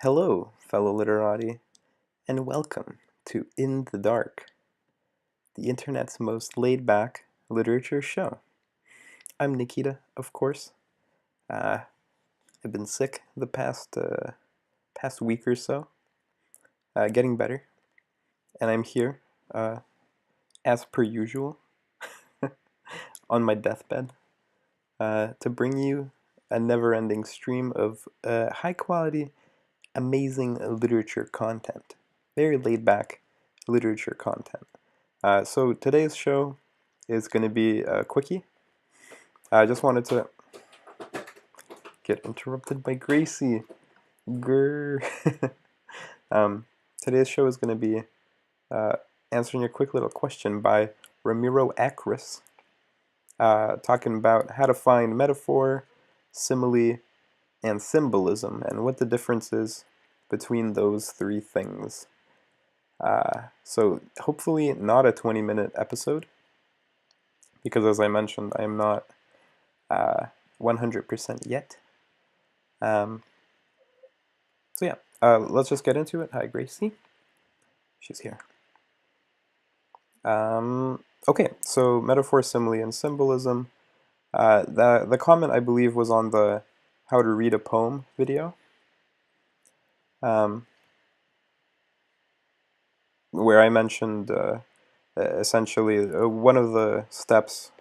Hello, fellow literati, and welcome to In the Dark, the internet's most laid-back literature show. I'm Nikita, of course. Uh, I've been sick the past week or so, getting better, and I'm here, as per usual, on my deathbed, to bring you a never-ending stream of high-quality, amazing literature content. Very laid-back literature content. So today's show is going to be a quickie. I just wanted to get interrupted by Gracie. Grr. um, Today's show is going to be uh, answering a quick little question by Ramiro Acris, talking about how to find metaphor, simile, and symbolism, and what the difference is between those three things. So hopefully not a 20-minute episode, because as I mentioned, I am not 100% yet. Um, so yeah, let's just get into it. Hi, Gracie. She's here. Okay, so metaphor, simile, and symbolism. The comment, I believe, was on the How to Read a Poem video, where I mentioned essentially one of the steps,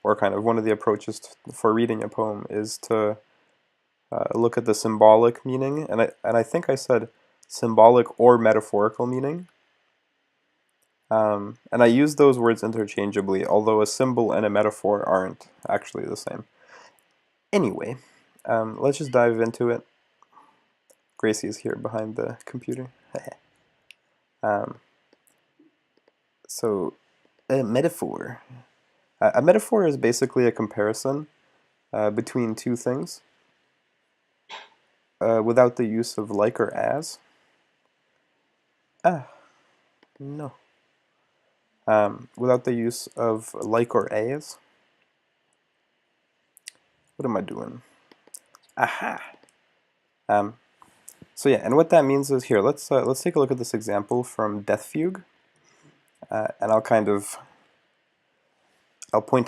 or kind of one of the approaches for reading a poem is to look at the symbolic meaning, and I think I said symbolic or metaphorical meaning. And I use those words interchangeably, although a symbol and a metaphor aren't actually the same. Anyway, let's just dive into it. Gracie is here behind the computer. um, so, a metaphor. A metaphor is basically a comparison between two things without the use of like or as. Ah, no. Without the use of like or as. What am I doing? Aha! So yeah, and what that means is here. Let's take a look at this example from Death Fugue, and I'll point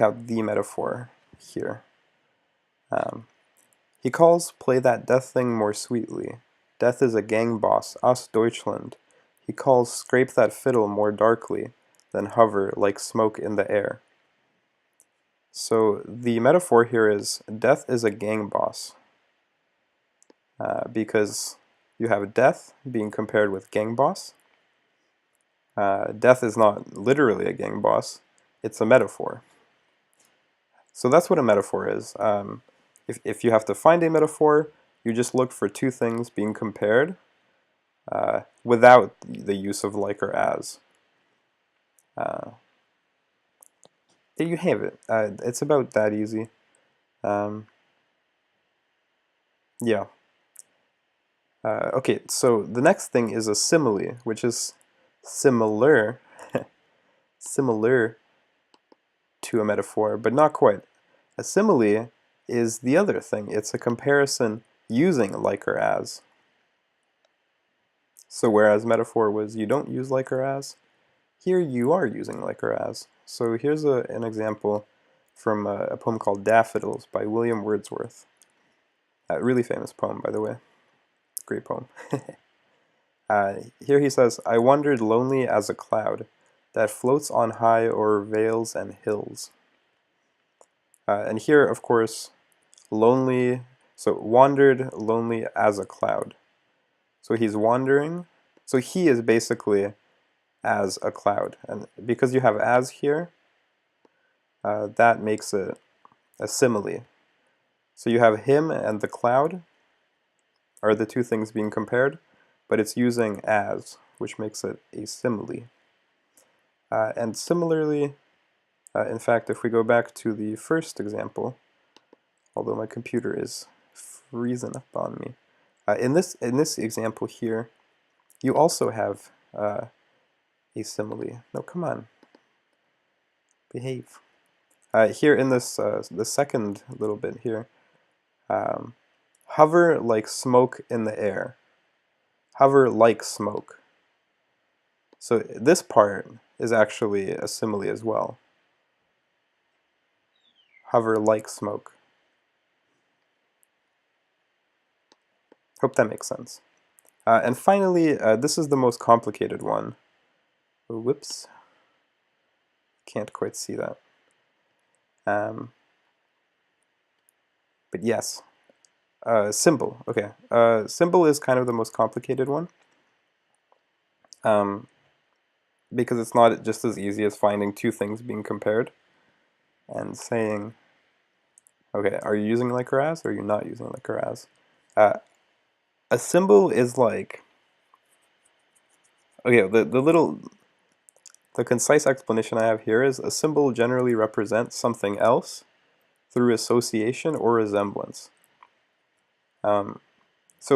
out the metaphor here. He calls play that death thing more sweetly. Death is a gang boss, us Deutschland. He calls scrape that fiddle more darkly than hover like smoke in the air. So the metaphor here is death is a gang boss, because you have death being compared with gang boss. Death is not literally a gang boss, it's a metaphor. So that's what a metaphor is. If you have to find a metaphor, you just look for two things being compared without the use of like or as. There you have it. It's about that easy. Yeah. Okay, so the next thing is a simile, which is similar, similar to a metaphor, but not quite. A simile is the other thing. It's a comparison using like or as. So whereas metaphor was you don't use like or as, here you are using like or as. So here's an example from a poem called Daffodils by William Wordsworth. A really famous poem, by the way. Great poem. Here he says, I wandered lonely as a cloud that floats on high o'er vales and hills. And here, of course, lonely, so wandered lonely as a cloud. So he's wandering, so he is basically as a cloud. And because you have as here, that makes it a simile. So you have him and the cloud are the two things being compared, but it's using as, which makes it a simile. And similarly, in fact, if we go back to the first example, although my computer is freezing up on me, in this example here, you also have a simile. No, come on, behave. Here in this the second little bit here, hover like smoke in the air. Hover like smoke. So this part is actually a simile as well. Hover like smoke. Hope that makes sense. And finally, this is the most complicated one. Whoops. Can't quite see that. But yes. Symbol. Okay. Symbol is kind of the most complicated one. Because it's not just as easy as finding two things being compared and saying, okay, are you using like or as, or are you not using like or as? A symbol is like, okay, the concise explanation I have here is a symbol generally represents something else through association or resemblance. So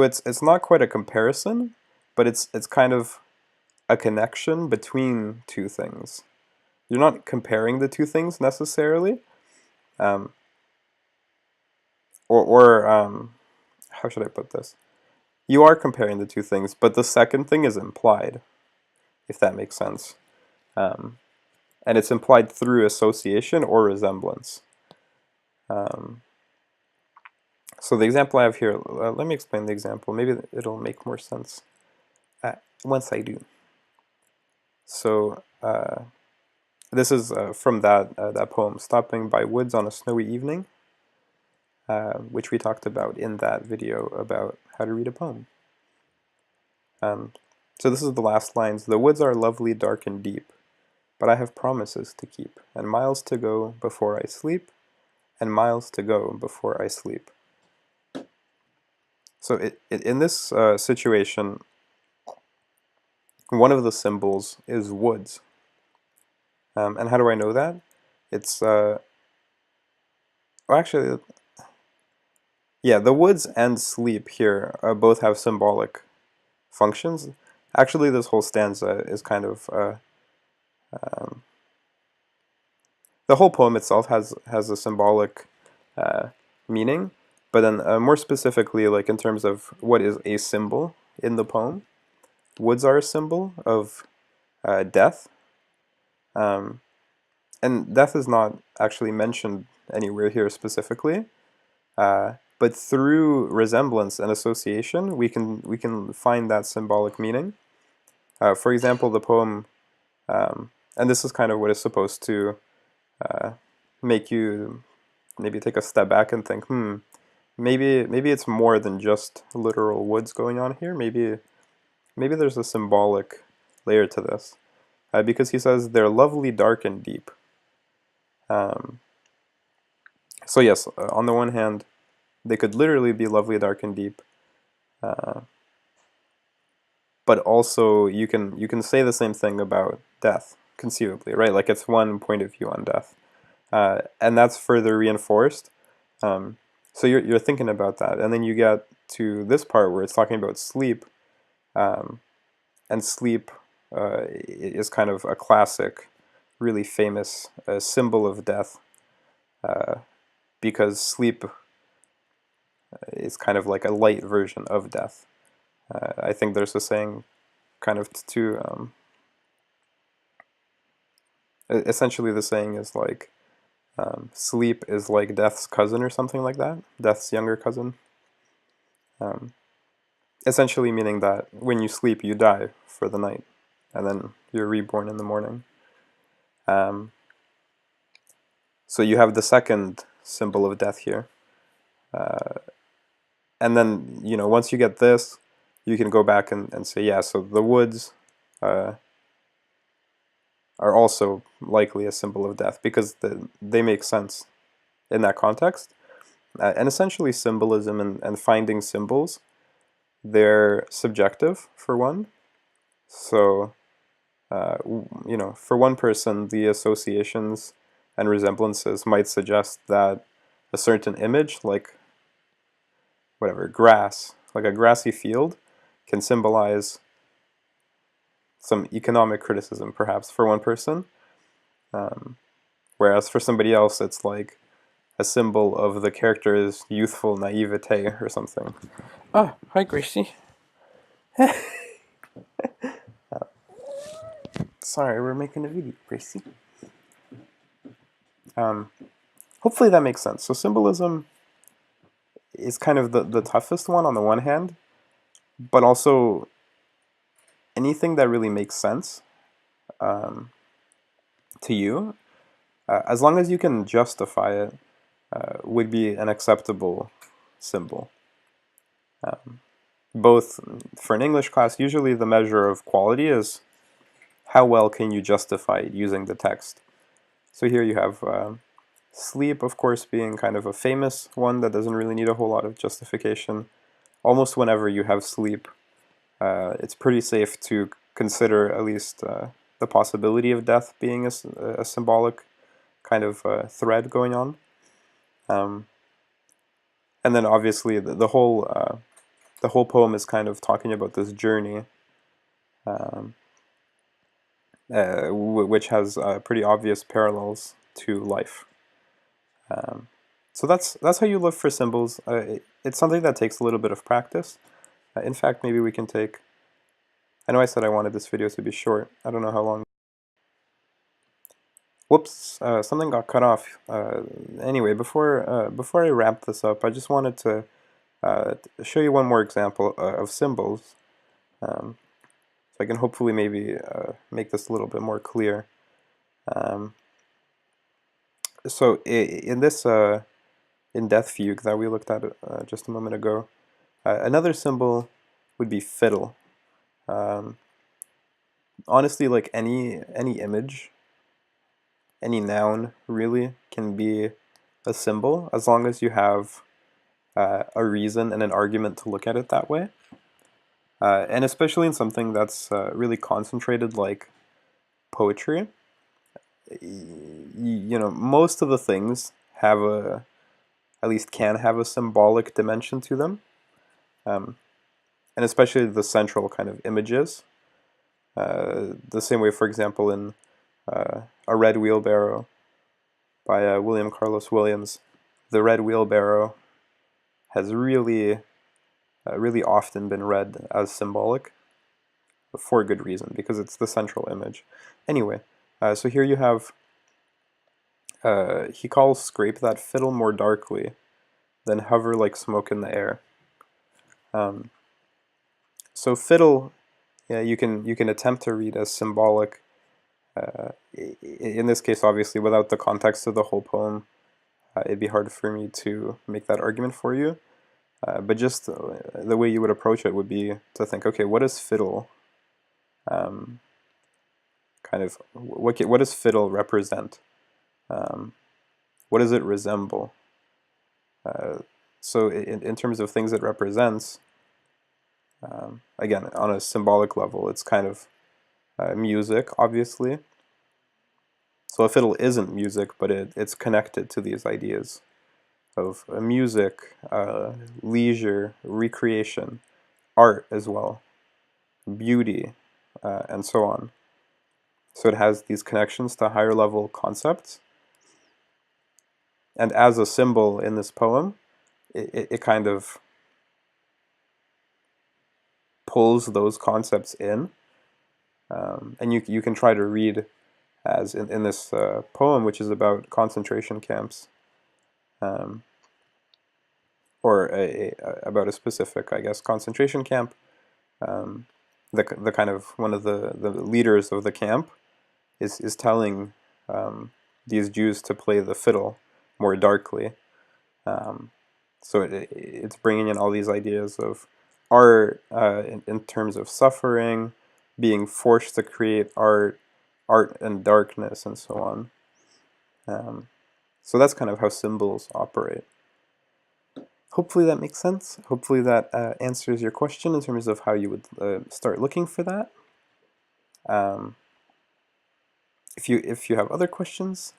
it's not quite a comparison, but it's kind of a connection between two things. You're not comparing the two things necessarily, or how should I put this? You are comparing the two things, but the second thing is implied, if that makes sense. And it's implied through association or resemblance. So the example I have here, let me explain the example. Maybe it'll make more sense once I do. So this is from that poem, Stopping by Woods on a Snowy Evening, which we talked about in that video about how to read a poem. So this is the last lines. The woods are lovely, dark, and deep, but I have promises to keep, and miles to go before I sleep, and miles to go before I sleep. So in this situation, one of the symbols is woods. And how do I know that? It's, well, actually, yeah, the woods and sleep here both have symbolic functions. Actually, this whole stanza is kind of, the whole poem itself has a symbolic meaning, but then more specifically, like in terms of what is a symbol in the poem, woods are a symbol of death. And death is not actually mentioned anywhere here specifically, but through resemblance and association, we can find that symbolic meaning. For example, the poem, and this is kind of what is supposed to make you maybe take a step back and think, maybe it's more than just literal woods going on here. Maybe there's a symbolic layer to this, because he says they're lovely, dark, and deep. So yes, on the one hand, they could literally be lovely, dark, and deep, but also you can say the same thing about death, conceivably, right? Like it's one point of view on death, and that's further reinforced. So you're thinking about that, and then you get to this part where it's talking about sleep, and sleep is kind of a classic, really famous symbol of death, because sleep is kind of like a light version of death. I think there's a saying kind of essentially the saying is like, sleep is like death's cousin or something like that, death's younger cousin. Essentially meaning that when you sleep, you die for the night, and then you're reborn in the morning. So you have the second symbol of death here. And then, once you get this, you can go back and say, yeah, so the woods are also likely a symbol of death, because they make sense in that context. And essentially symbolism and finding symbols, they're subjective, for one. So, for one person, the associations and resemblances might suggest that a certain image, like whatever, grass, like a grassy field, can symbolize some economic criticism, perhaps, for one person. Whereas for somebody else, it's like a symbol of the character's youthful naivete or something. Ah, hi, Gracie. Sorry, we're making a video, Gracie. Hopefully that makes sense. So symbolism is kind of the toughest one on the one hand, but also anything that really makes sense to you, as long as you can justify it, would be an acceptable symbol. Both for an English class, usually the measure of quality is how well can you justify it using the text. So here you have sleep, of course, being kind of a famous one that doesn't really need a whole lot of justification. Almost whenever you have sleep, it's pretty safe to consider at least the possibility of death being a symbolic kind of thread going on. And then obviously the whole poem is kind of talking about this journey, which has pretty obvious parallels to life. So that's how you look for symbols. It's something that takes a little bit of practice. In fact, maybe we can take... I know I said I wanted this video to be short. I don't know how long. Whoops, something got cut off. Anyway, before I wrap this up, I just wanted to show you one more example of symbols. So I can hopefully maybe make this a little bit more clear. So in this in Death Fugue that we looked at just a moment ago, another symbol would be fiddle. Honestly, like any image, any noun really can be a symbol as long as you have a reason and an argument to look at it that way. And especially in something that's really concentrated like poetry, you know, most of the things have at least can have a symbolic dimension to them. And especially the central kind of images. The same way, for example, in A Red Wheelbarrow by William Carlos Williams, the red wheelbarrow has really often been read as symbolic for good reason, because it's the central image. Anyway, so here you have, he calls scrape that fiddle more darkly than hover like smoke in the air. So fiddle, yeah, you can attempt to read as symbolic. In this case, obviously, without the context of the whole poem, it'd be hard for me to make that argument for you. But just the way you would approach it would be to think, okay, what does fiddle what does fiddle represent? What does it resemble? So in terms of things it represents, again, on a symbolic level, it's kind of music, obviously. So a fiddle isn't music, but it's connected to these ideas of music, leisure, recreation, art as well, beauty, and so on. So it has these connections to higher level concepts. And as a symbol in this poem, it kind of pulls those concepts in. And you can try to read as in this poem, which is about concentration camps, or about a specific, I guess, concentration camp. The kind of one of the leaders of the camp is telling these Jews to play the fiddle more darkly. So it's bringing in all these ideas of art in terms of suffering, being forced to create art and darkness, and so on. So that's kind of how symbols operate. Hopefully that makes sense. Hopefully that answers your question in terms of how you would start looking for that. If you have other questions,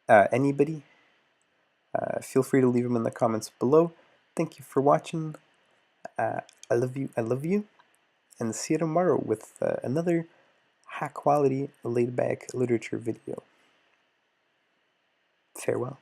anybody, feel free to leave them in the comments below. Thank you for watching. I love you, and see you tomorrow with another high quality, laid back literature video. Farewell.